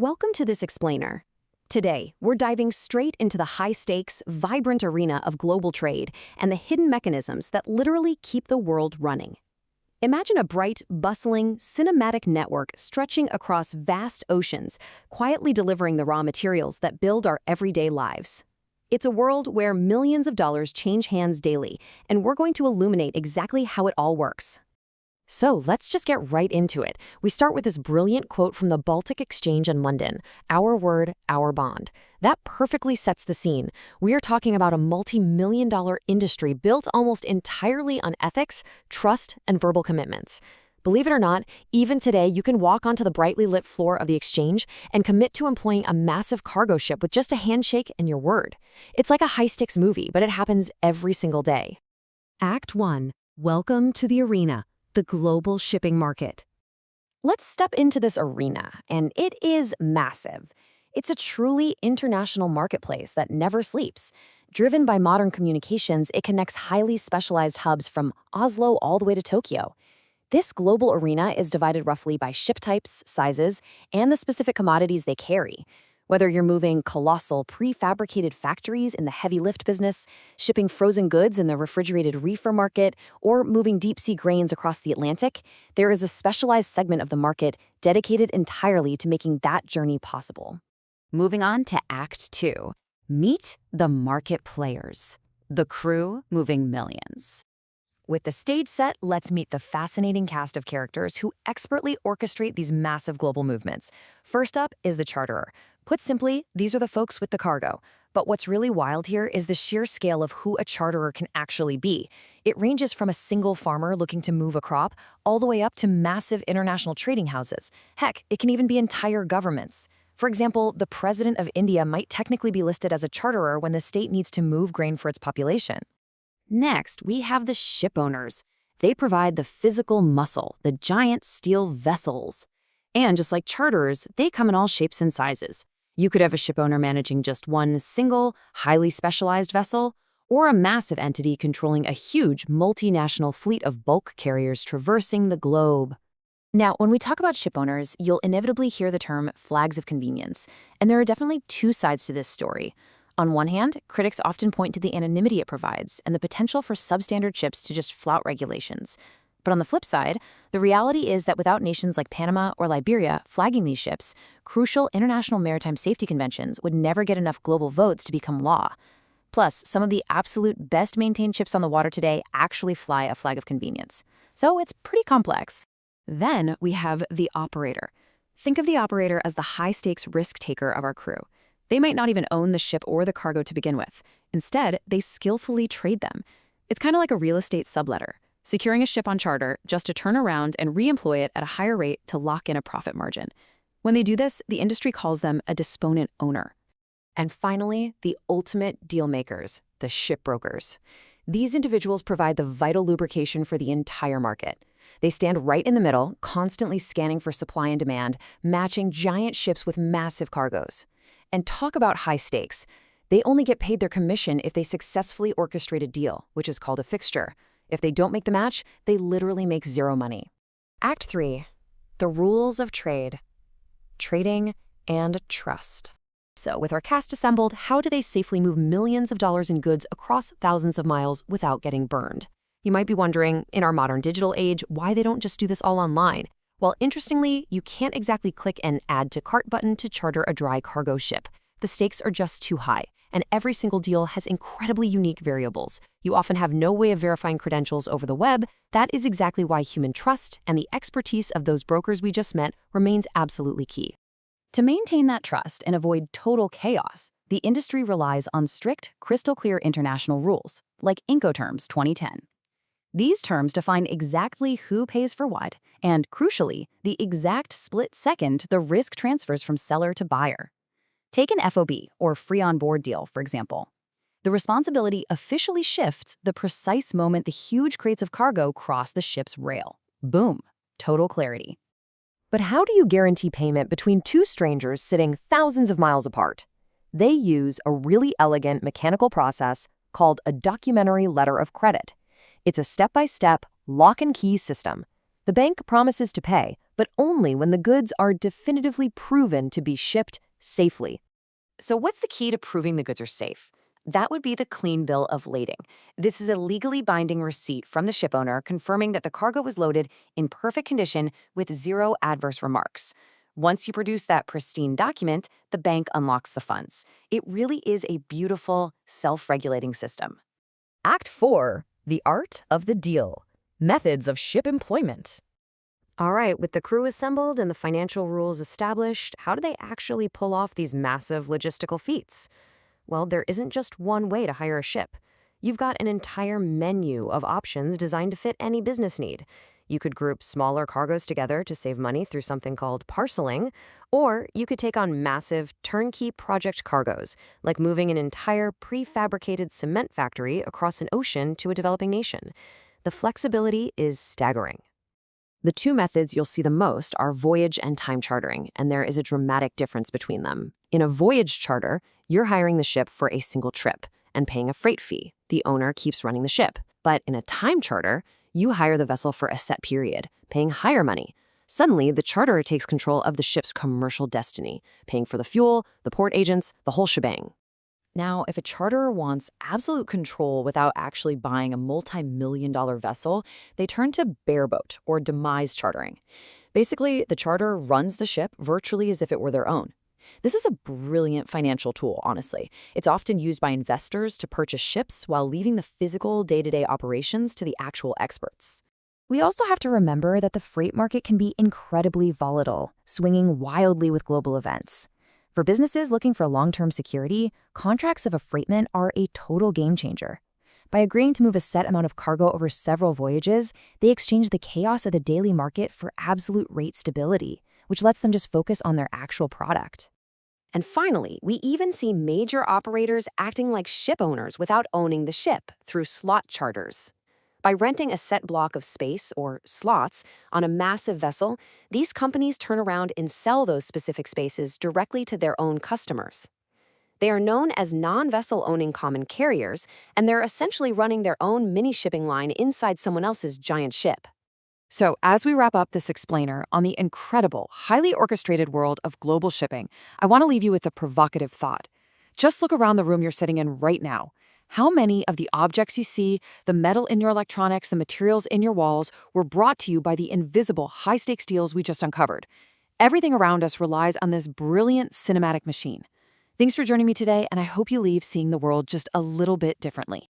Welcome to this explainer. Today, we're diving straight into the high-stakes, vibrant arena of global trade and the hidden mechanisms that literally keep the world running. Imagine a bright, bustling, cinematic network stretching across vast oceans, quietly delivering the raw materials that build our everyday lives. It's a world where millions of dollars change hands daily, and we're going to illuminate exactly how it all works. So let's just get right into it. We start with this brilliant quote from the Baltic Exchange in London, "Our word, our bond." That perfectly sets the scene. We are talking about a multi-million-dollar industry built almost entirely on ethics, trust, and verbal commitments. Believe it or not, even today you can walk onto the brightly lit floor of the exchange and commit to employing a massive cargo ship with just a handshake and your word. It's like a high-stakes movie, but it happens every single day. Act 1. Welcome to the arena, the global shipping market. Let's step into this arena, and it is massive. It's a truly international marketplace that never sleeps. Driven by modern communications, it connects highly specialized hubs from Oslo all the way to Tokyo. This global arena is divided roughly by ship types, sizes, and the specific commodities they carry. Whether you're moving colossal prefabricated factories in the heavy lift business, shipping frozen goods in the refrigerated reefer market, or moving deep-sea grains across the Atlantic, there is a specialized segment of the market dedicated entirely to making that journey possible. Moving on to Act 2. Meet the market players, the crew moving millions. With the stage set, let's meet the fascinating cast of characters who expertly orchestrate these massive global movements. First up is the charterer. Put simply, these are the folks with the cargo. But what's really wild here is the sheer scale of who a charterer can actually be. It ranges from a single farmer looking to move a crop all the way up to massive international trading houses. Heck, it can even be entire governments. For example, the president of India might technically be listed as a charterer when the state needs to move grain for its population. Next, we have the ship owners. They provide the physical muscle, the giant steel vessels. And just like charterers, they come in all shapes and sizes. You could have a ship owner managing just one single, highly specialized vessel, or a massive entity controlling a huge multinational fleet of bulk carriers traversing the globe. Now, when we talk about ship owners, you'll inevitably hear the term flags of convenience, and there are definitely two sides to this story. On one hand, critics often point to the anonymity it provides and the potential for substandard ships to just flout regulations. But on the flip side, the reality is that without nations like Panama or Liberia flagging these ships, crucial international maritime safety conventions would never get enough global votes to become law. Plus, some of the absolute best-maintained ships on the water today actually fly a flag of convenience. So it's pretty complex. Then we have the operator. Think of the operator as the high-stakes risk taker of our crew. They might not even own the ship or the cargo to begin with. Instead, they skillfully trade them. It's kind of like a real estate subletter, securing a ship on charter just to turn around and re-employ it at a higher rate to lock in a profit margin. When they do this, the industry calls them a disponent owner. And finally, the ultimate deal makers, the shipbrokers. These individuals provide the vital lubrication for the entire market. They stand right in the middle, constantly scanning for supply and demand, matching giant ships with massive cargoes. And talk about high stakes. They only get paid their commission if they successfully orchestrate a deal, which is called a fixture. If they don't make the match, they literally make zero money. Act 3. The rules of trade. Trading and trust. So with our cast assembled, how do they safely move millions of dollars in goods across thousands of miles without getting burned? You might be wondering, in our modern digital age, why they don't just do this all online. Well, interestingly, you can't exactly click an Add to Cart button to charter a dry cargo ship. The stakes are just too high, and every single deal has incredibly unique variables. You often have no way of verifying credentials over the web. That is exactly why human trust and the expertise of those brokers we just met remains absolutely key. To maintain that trust and avoid total chaos, the industry relies on strict, crystal-clear international rules, like Incoterms 2010. These terms define exactly who pays for what, and crucially, the exact split second the risk transfers from seller to buyer. Take an FOB, or free on board deal, for example. The responsibility officially shifts the precise moment the huge crates of cargo cross the ship's rail. Boom, total clarity. But how do you guarantee payment between two strangers sitting thousands of miles apart? They use a really elegant mechanical process called a documentary letter of credit. It's a step-by-step, lock-and-key system. The bank promises to pay, but only when the goods are definitively proven to be shipped safely. So what's the key to proving the goods are safe? That would be the clean bill of lading. This is a legally binding receipt from the ship owner confirming that the cargo was loaded in perfect condition with zero adverse remarks. Once you produce that pristine document, the bank unlocks the funds. It really is a beautiful, self-regulating system. Act 4. The Art of the Deal. Methods of Ship Employment. All right, with the crew assembled and the financial rules established, how do they actually pull off these massive logistical feats? Well, there isn't just one way to hire a ship. You've got an entire menu of options designed to fit any business need. You could group smaller cargoes together to save money through something called parceling, or you could take on massive turnkey project cargoes, like moving an entire prefabricated cement factory across an ocean to a developing nation. The flexibility is staggering. The two methods you'll see the most are voyage and time chartering, and there is a dramatic difference between them. In a voyage charter, you're hiring the ship for a single trip and paying a freight fee. The owner keeps running the ship. But in a time charter, you hire the vessel for a set period, paying higher money. Suddenly, the charterer takes control of the ship's commercial destiny, paying for the fuel, the port agents, the whole shebang. Now, if a charterer wants absolute control without actually buying a multi-million-dollar vessel, they turn to bareboat or demise chartering. Basically, the charterer runs the ship virtually as if it were their own. This is a brilliant financial tool, honestly. It's often used by investors to purchase ships while leaving the physical day-to-day operations to the actual experts. We also have to remember that the freight market can be incredibly volatile, swinging wildly with global events. For businesses looking for long-term security, contracts of affreightment are a total game changer. By agreeing to move a set amount of cargo over several voyages, they exchange the chaos of the daily market for absolute rate stability, which lets them just focus on their actual product. And finally, we even see major operators acting like ship owners without owning the ship through slot charters. By renting a set block of space, or slots, on a massive vessel, these companies turn around and sell those specific spaces directly to their own customers. They are known as non-vessel owning common carriers, and they're essentially running their own mini shipping line inside someone else's giant ship. So, as we wrap up this explainer on the incredible, highly orchestrated world of global shipping, I want to leave you with a provocative thought. Just look around the room you're sitting in right now. How many of the objects you see, the metal in your electronics, the materials in your walls, were brought to you by the invisible high-stakes deals we just uncovered? Everything around us relies on this brilliant cinematic machine. Thanks for joining me today, and I hope you leave seeing the world just a little bit differently.